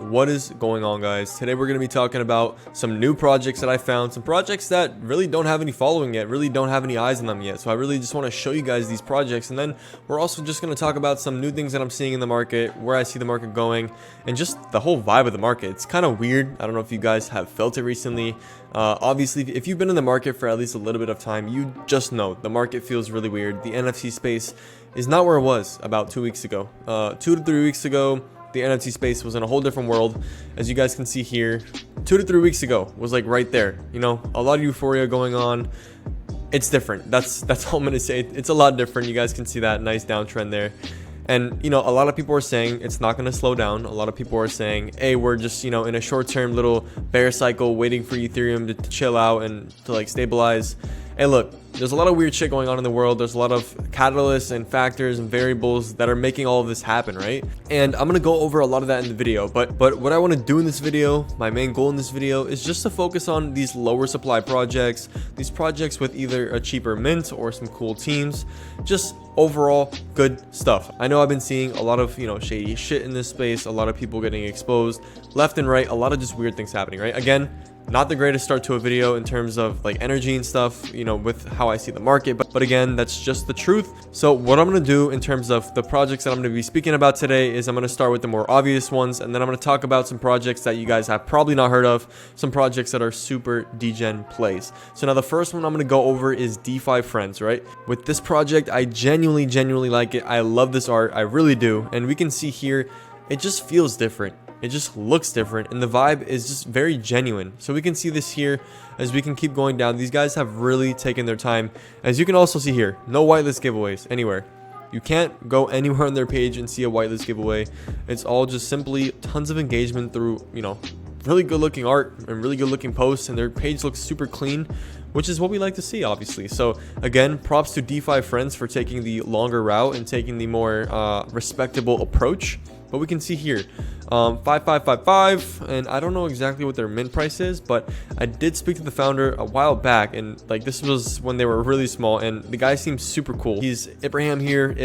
What is going on, guys? Today we're going to be talking about some new projects that I found, some projects that really don't have any following yet, really don't have any eyes on them yet. So I really just want to show you guys these projects, and then we're also just going to talk about some new things that I'm seeing in the market, where I see the market going, and just the whole vibe of the market. It's kind of weird. I don't know if you guys have felt it recently. Obviously, if you've been in the market for at least a little bit of time, you just know the market feels really weird. The NFT space is not where it was about 2 weeks ago. 2 to 3 weeks ago, the NFT space was in a whole different world. As you guys can see here, 2 to 3 weeks ago was like right there. You know, a lot of euphoria going on. It's different. That's all I'm gonna say. It's a lot different. You guys can see that nice downtrend there. And, you know, a lot of people are saying it's not going to slow down. A lot of people are saying, hey, we're just, you know, in a short-term little bear cycle waiting for Ethereum to chill out and to like stabilize. Hey, look, there's a lot of weird shit going on in the world. There's a lot of catalysts and factors and variables that are making all of this happen, right? And I'm going to go over a lot of that in the video. But what I want to do in this video, my main goal in this video, is just to focus on these lower supply projects, these projects with either a cheaper mint or some cool teams, just overall good stuff. I know I've been seeing a lot of, you know, shady shit in this space, a lot of people getting exposed left and right, a lot of just weird things happening, right? Again, not the greatest start to a video in terms of like energy and stuff, you know, with how I see the market, but again, that's just the truth. So what I'm going to do in terms of the projects that I'm going to be speaking about today is I'm going to start with the more obvious ones, and then I'm going to talk about some projects that you guys have probably not heard of, some projects that are super degen plays. So now the first one I'm going to go over is DeFi Friends, right? With this project, I genuinely like it. I love this art, I really do. And we can see here, it just feels different. It just looks different, and the vibe is just very genuine. So we can see this here as we can keep going down. These guys have really taken their time. As you can also see here, no whitelist giveaways anywhere. You can't go anywhere on their page and see a whitelist giveaway. It's all just simply tons of engagement through, you know, really good looking art and really good looking posts, and their page looks super clean, which is what we like to see, obviously. So again, props to DeFi Friends for taking the longer route and taking the more respectable approach. But we can see here 5555, and I don't know exactly what their mint price is, but I did speak to the founder a while back, and like this was when they were really small, and the guy seems super cool. He's Ibrahim here.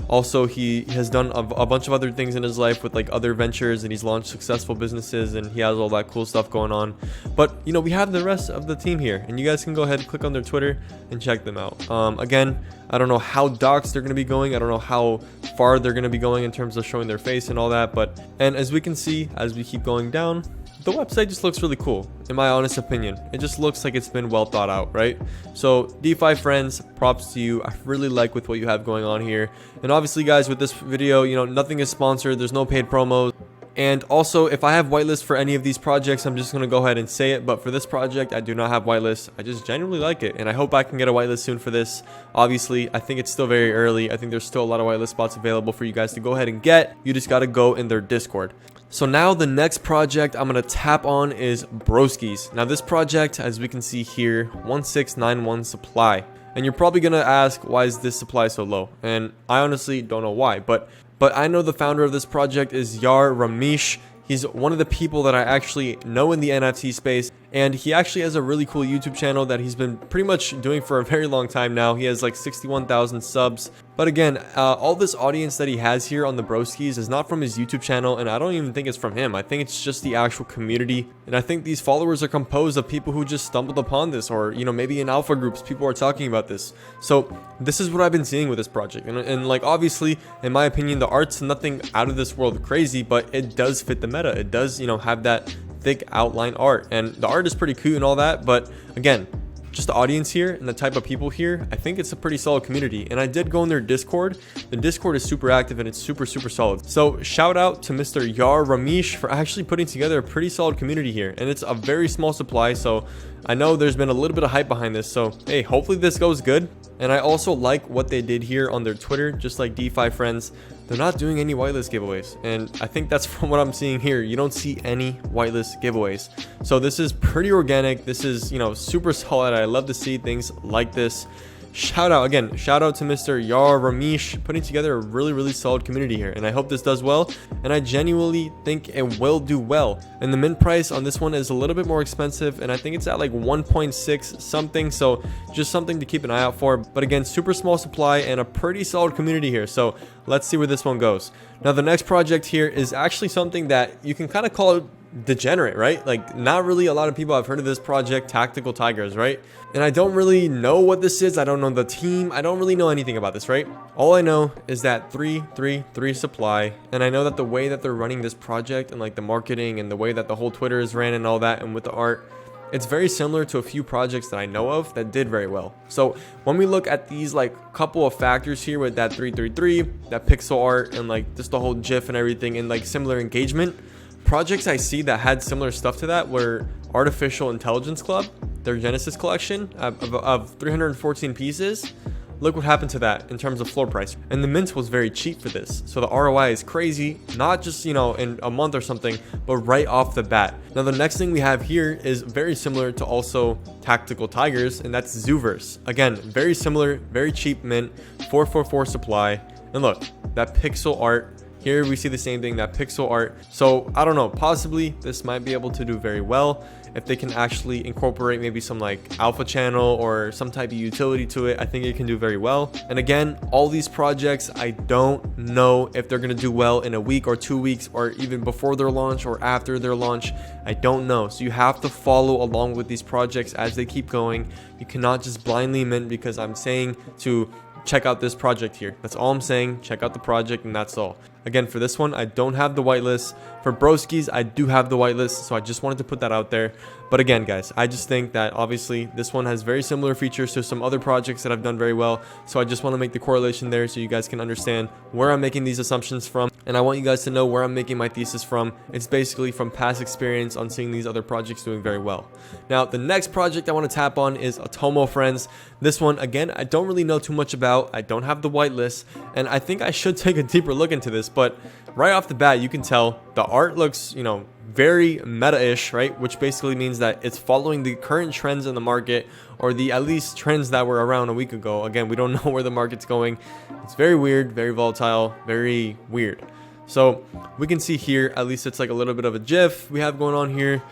Also, he has done a bunch of other things in his life with like other ventures, and he's launched successful businesses, and he has all that cool stuff going on. But you know, we have the rest of the team here, and you guys can go ahead and click on their Twitter and check them out. Again, I don't know how docs they're going to be going. I don't know how far they're going to be going in terms of showing their face and all that. And as we can see, as we keep going down, the website just looks really cool, in my honest opinion. It just looks like it's been well thought out, right? So DeFi Friends, props to you. I really like with what you have going on here. And obviously, guys, with this video, you know, nothing is sponsored. There's no paid promos. And also, if I have whitelist for any of these projects, I'm just going to go ahead and say it. But for this project, I do not have whitelist. I just genuinely like it, and I hope I can get a whitelist soon for this. Obviously, I think it's still very early. I think there's still a lot of whitelist spots available for you guys to go ahead and get. You just got to go in their Discord. So now the next project I'm going to tap on is Broskies. Now this project, as we can see here, 1691 supply. And you're probably going to ask, why is this supply so low? And I honestly don't know why, but I know the founder of this project is Yar Ramesh. He's one of the people that I actually know in the NFT space, and he actually has a really cool YouTube channel that he's been pretty much doing for a very long time now. He has like 61,000 subs. But again, all this audience that he has here on the Broskies is not from his YouTube channel, and I don't even think it's from him. I think it's just the actual community, and I think these followers are composed of people who just stumbled upon this, or, you know, maybe in alpha groups people are talking about this. So this is what I've been seeing with this project, and like obviously, in my opinion, the art's nothing out of this world crazy, but it does fit the meta. It does, you know, have that thick outline art, and the art is pretty cute and all that. But again, just the audience here and the type of people here, I think it's a pretty solid community. And I did go in their Discord. The Discord is super active, and it's super solid. So shout out to Mr. Yar Ramesh for actually putting together a pretty solid community here, and it's a very small supply. So I know there's been a little bit of hype behind this, so hey, hopefully this goes good. And I also like what they did here on their Twitter, just like DeFi Friends. They're not doing any whitelist giveaways, and I think that's from what I'm seeing here. You don't see any whitelist giveaways, so this is pretty organic. This is, you know, super solid. I love to see things like this. shout out to Mr. Yar Ramesh putting together a really solid community here, and I hope this does well, and I genuinely think it will do well. And the mint price on this one is a little bit more expensive, and I think it's at like 1.6 something, so just something to keep an eye out for. But again, super small supply and a pretty solid community here, so let's see where this one goes. Now the next project here is actually something that you can kind of call it degenerate, right? Like, not really a lot of people have heard of this project, Tactical Tigers, right? And I don't really know what this is. I don't know the team. I don't really know anything about this, right? All I know is that 333 supply, and I know that the way that they're running this project and like the marketing and the way that the whole Twitter is ran and all that, and with the art, it's very similar to a few projects that I know of that did very well. So when we look at these like couple of factors here with that 333, that pixel art, and like just the whole GIF and everything, and like similar engagement, projects I see that had similar stuff to that were Artificial Intelligence Club, their Genesis collection of 314 pieces. Look what happened to that in terms of floor price. And the mint was very cheap for this. So the ROI is crazy, not just, you know, in a month or something, but right off the bat. Now the next thing we have here is very similar to also Tactical Tigers, and that's Zooverse. Again, very similar, very cheap mint, 444 supply. And look, that pixel art. Here we see the same thing, that pixel art. So I don't know, possibly this might be able to do very well if they can actually incorporate maybe some like alpha channel or some type of utility to it. I think it can do very well. And again, all these projects, I don't know if they're going to do well in a week or 2 weeks, or even before their launch or after their launch. I don't know. So you have to follow along with these projects as they keep going. You cannot just blindly mint because I'm saying to check out this project here. That's all I'm saying. Check out the project, and that's all. Again, for this one, I don't have the whitelist. For broskies, I do have the whitelist, so I just wanted to put that out there. But again, guys, I just think that obviously this one has very similar features to some other projects that have done very well. So I just want to make the correlation there so you guys can understand where I'm making these assumptions from. And I want you guys to know where I'm making my thesis from. It's basically from past experience on seeing these other projects doing very well. Now, the next project I want to tap on is Atomo, friends. This one, again, I don't really know too much about. I don't have the whitelist, and I think I should take a deeper look into this. But right off the bat, you can tell the art looks, you know, very meta-ish, right? Which basically means that it's following the current trends in the market, or the at least trends that were around a week ago. Again, we don't know where the market's going. It's very weird, very volatile, very weird. So we can see here, at least it's like a little bit of a GIF we have going on here.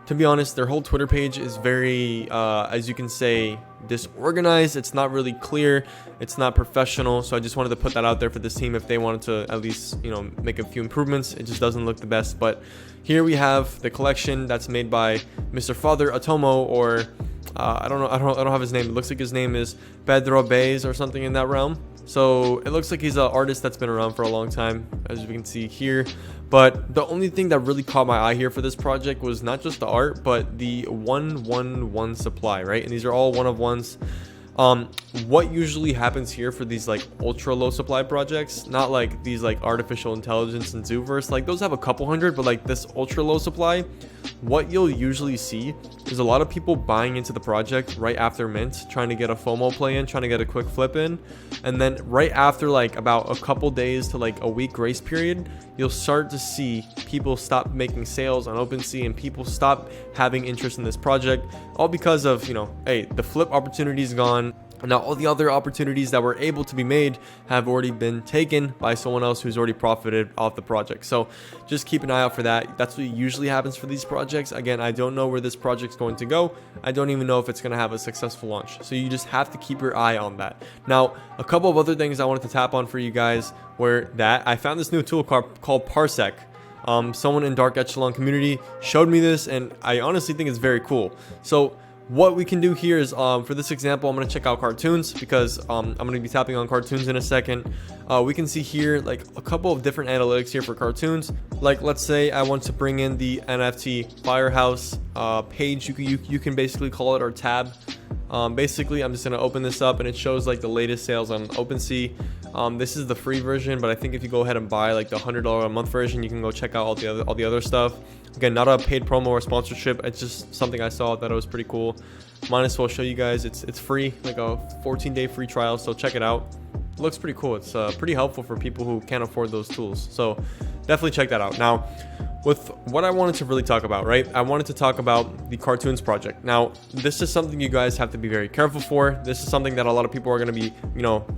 To be honest, their whole Twitter page is very, as you can say, disorganized. It's not really clear. It's not professional. So I just wanted to put that out there for this team if they wanted to at least, you know, make a few improvements. It just doesn't look the best. But here we have the collection that's made by Mr. Father Atomo, or I don't know. I don't have his name. It looks like his name is Pedro Baez or something in that realm. So it looks like he's an artist that's been around for a long time, as we can see here. But the only thing that really caught my eye here for this project was not just the art, but the 111 supply, right? And these are all one of ones. What usually happens here for these like ultra low supply projects, not like these like Artificial Intelligence and Zooverse, like those have a couple hundred, but like this ultra low supply, what you'll usually see is a lot of people buying into the project right after mint, trying to get a FOMO play in, trying to get a quick flip in, and then right after like about a couple days to like a week grace period, you'll start to see people stop making sales on OpenSea and people stop having interest in this project, all because of, you know, hey, the flip opportunity is gone. Now all the other opportunities that were able to be made have already been taken by someone else who's already profited off the project. So just keep an eye out for that. That's what usually happens for these projects. Again, I don't know where this project's going to go. I don't even know if it's going to have a successful launch. So you just have to keep your eye on that. Now, a couple of other things I wanted to tap on for you guys were that I found this new tool called Parsec. Someone in Dark Echelon community showed me this, and I honestly think it's very cool. So what we can do here is, for this example, I'm going to check out cartoons because I'm going to be tapping on cartoons in a second. We can see here like a couple of different analytics here for cartoons. Like, let's say I want to bring in the NFT Firehouse page. You can basically call it, or tab. Basically, I'm just going to open this up, and it shows like the latest sales on OpenSea. This is the free version, but I think if you go ahead and buy like the $100 a month version, you can go check out all the other stuff. Again, not a paid promo or sponsorship. It's just something I saw that it was pretty cool. Might as well show you guys. It's free, like a 14-day free trial. So check it out. It looks pretty cool. It's pretty helpful for people who can't afford those tools. So definitely check that out. Now, with what I wanted to really talk about, right? I wanted to talk about the cartoons project. Now, this is something you guys have to be very careful for. This is something that a lot of people are going to be,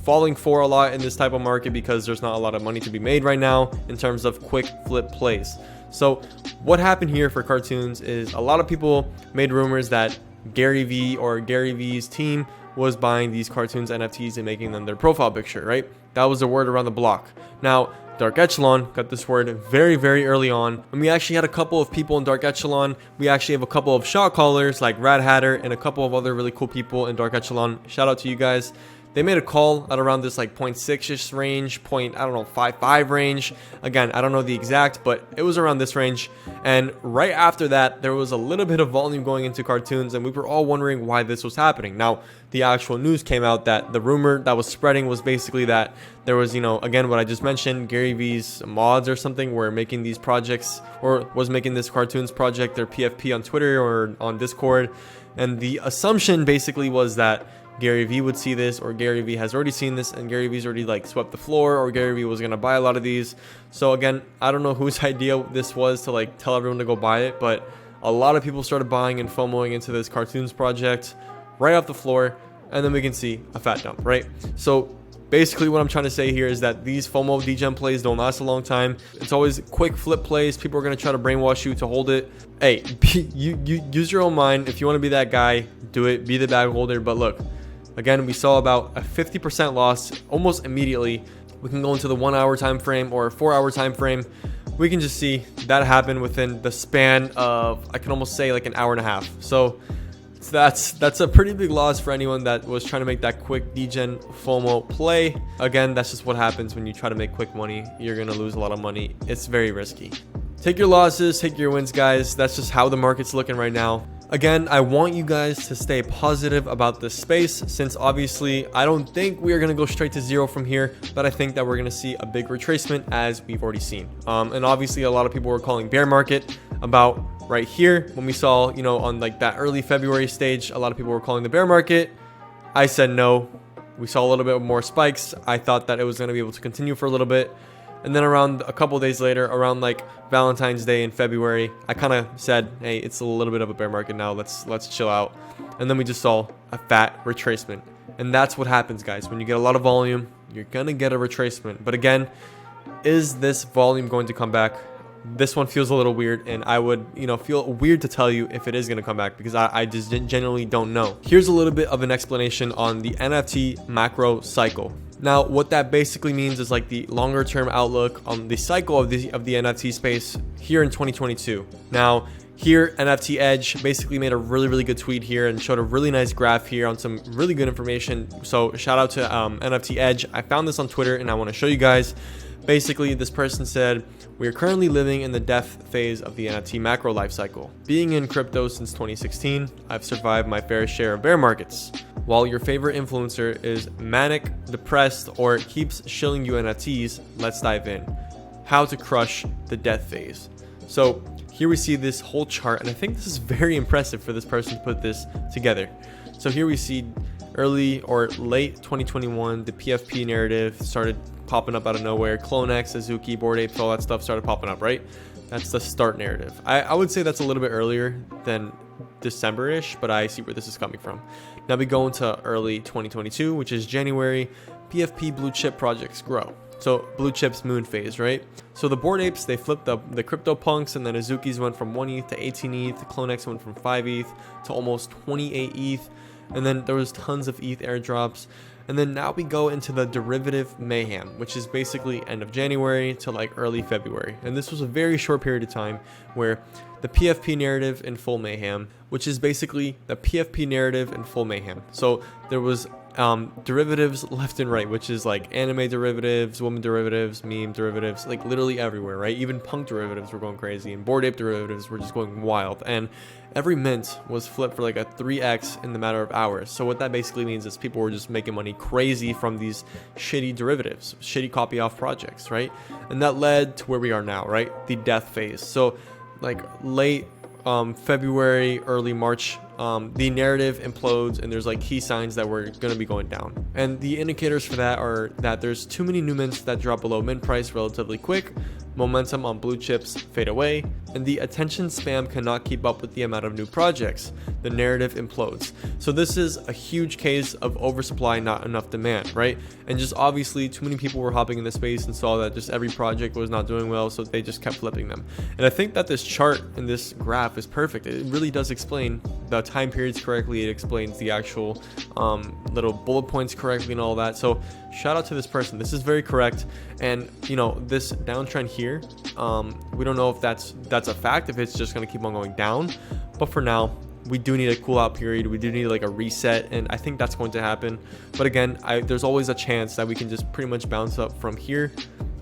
falling for a lot in this type of market because there's not a lot of money to be made right now in terms of quick flip plays. So what happened here for cartoons is a lot of people made rumors that Gary Vee or Gary Vee's team was buying these cartoons NFTs and making them their profile picture, right? That was the word around the block. Now, Dark Echelon got this word very, very early on, and we actually had a couple of people in Dark Echelon. We actually have a couple of shot callers like Rad Hatter and a couple of other really cool people in Dark Echelon. Shout out to you guys. They made a call at around this like 0.6-ish range, 5.5 range. Again, I don't know the exact, but it was around this range. And right after that, there was a little bit of volume going into cartoons, and we were all wondering why this was happening. Now, the actual news came out that the rumor that was spreading was basically that there was, again, what I just mentioned, Gary Vee's mods or something were making these projects, or was making this cartoons project their PFP on Twitter or on Discord. And the assumption basically was that Gary Vee would see this, or Gary Vee has already seen this, and Gary Vee's already like swept the floor, or Gary Vee was gonna buy a lot of these. So again, I don't know whose idea this was to like tell everyone to go buy it, but a lot of people started buying and FOMOing into this cartoons project right off the floor, and then we can see a fat dump, right? So basically what I'm trying to say here is that these FOMO degen plays don't last a long time. It's always quick flip plays. People are going to try to brainwash you to hold it. Hey, you use your own mind. If you want to be that guy, do it. Be the bag holder. But look, again, we saw about a 50% loss almost immediately. We can go into the 1 hour time frame or a 4 hour time frame. We can just see that happen within the span of, I can almost say, like an hour and a half. So that's a pretty big loss for anyone that was trying to make that quick degen FOMO play. Again, that's just what happens when you try to make quick money. You're gonna lose a lot of money. It's very risky. Take your losses, take your wins, guys. That's just how the market's looking right now. Again, I want you guys to stay positive about this space, since obviously I don't think we are going to go straight to zero from here, but I think that we're going to see a big retracement as we've already seen. And obviously a lot of people were calling bear market about right here when we saw, on like that early February stage, a lot of people were calling the bear market. I said no. We saw a little bit more spikes. I thought that it was going to be able to continue for a little bit. And then around a couple days later, around like Valentine's Day in February, I kind of said, hey, it's a little bit of a bear market now. Let's chill out. And then we just saw a fat retracement. And that's what happens, guys. When you get a lot of volume, you're going to get a retracement. But again, is this volume going to come back? This one feels a little weird, and I would, feel weird to tell you if it is going to come back, because I just genuinely don't know. Here's a little bit of an explanation on the NFT Macro Cycle. Now, what that basically means is like the longer term outlook on the cycle of the NFT space here in 2022. Now, here, NFT Edge basically made a really good tweet here and showed a really nice graph here on some really good information. So shout out to NFT Edge. I found this on Twitter and I want to show you guys. Basically, this person said, we are currently living in the death phase of the NFT macro life cycle. Being in crypto since 2016, I've survived my fair share of bear markets. While your favorite influencer is manic, depressed, or keeps shilling you NFTs, let's dive in. How to crush the death phase. So here we see this whole chart, and I think this is very impressive for this person to put this together. So here we see early or late 2021, the PFP narrative started popping up out of nowhere. CloneX, Azuki, Bored Apes, all that stuff started popping up, right? That's the start narrative. I would say that's a little bit earlier than December-ish, but I see where this is coming from. Now we go into early 2022, which is January. PFP blue chip projects grow. So blue chips moon phase, right? So the Bored Apes, they flipped the crypto punks, and then Azukis went from 1 ETH to 18 ETH. CloneX went from 5 ETH to almost 28 ETH. And then there was tons of ETH airdrops. And then now we go into the derivative mayhem, which is basically end of January to like early February. And this was a very short period of time where the PFP narrative in full mayhem, which is basically the PFP narrative in full mayhem. So there was derivatives left and right, which is like anime derivatives, woman derivatives, meme derivatives, like literally everywhere, right? Even punk derivatives were going crazy, and Bored Ape derivatives were just going wild. And every mint was flipped for like a 3x in the matter of hours. So what that basically means is people were just making money crazy from these shitty derivatives, shitty copy off projects, right? And that led to where we are now, right? The death phase. So like late February, early March, the narrative implodes, and there's like key signs that we're going to be going down. And the indicators for that are that there's too many new mints that drop below mint price relatively quick, momentum on blue chips fade away, and the attention spam cannot keep up with the amount of new projects. The narrative implodes. So this is a huge case of oversupply, not enough demand, right? And just obviously too many people were hopping in the space and saw that just every project was not doing well, so they just kept flipping them. And I think that this chart and this graph is perfect. It really does explain the time periods correctly. It explains the actual little bullet points correctly and all that. So shout out to this person. This is very correct. And you know, this downtrend here, we don't know if that's a fact, if it's just going to keep on going down, but for now we do need a cool out period. We do need like a reset, and I think that's going to happen. But again, there's always a chance that we can just pretty much bounce up from here.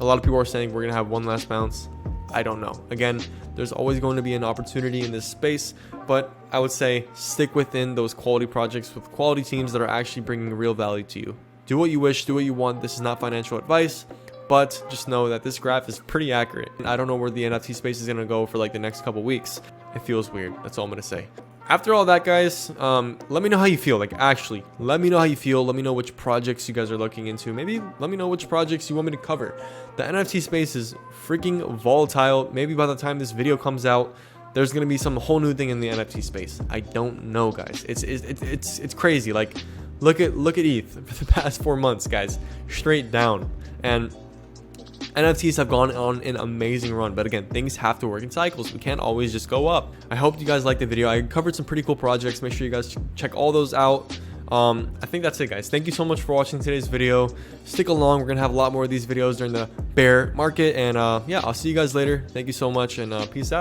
A lot of people are saying we're gonna have one last bounce. I don't know. Again, there's always going to be an opportunity in this space, but I would say stick within those quality projects with quality teams that are actually bringing real value to you. Do what you wish, do what you want. This is not financial advice, but just know that this graph is pretty accurate. I don't know where the NFT space is gonna go for like the next couple weeks. It feels weird. That's all I'm gonna say. After all that, guys, let me know how you feel. Like, actually, let me know how you feel. Let me know which projects you guys are looking into. Maybe let me know which projects you want me to cover. The NFT space is freaking volatile. Maybe by the time this video comes out, there's gonna be some whole new thing in the NFT space. I don't know, guys. It's crazy. Like, look at ETH for the past 4 months, guys, straight down. And NFTs have gone on an amazing run, but again, things have to work in cycles. We can't always just go up. I hope you guys liked the video. I covered some pretty cool projects. Make sure you guys check all those out. I think that's it, guys. Thank you so much for watching today's video. Stick along. We're gonna have a lot more of these videos during the bear market, and yeah, I'll see you guys later. Thank you so much, and peace out.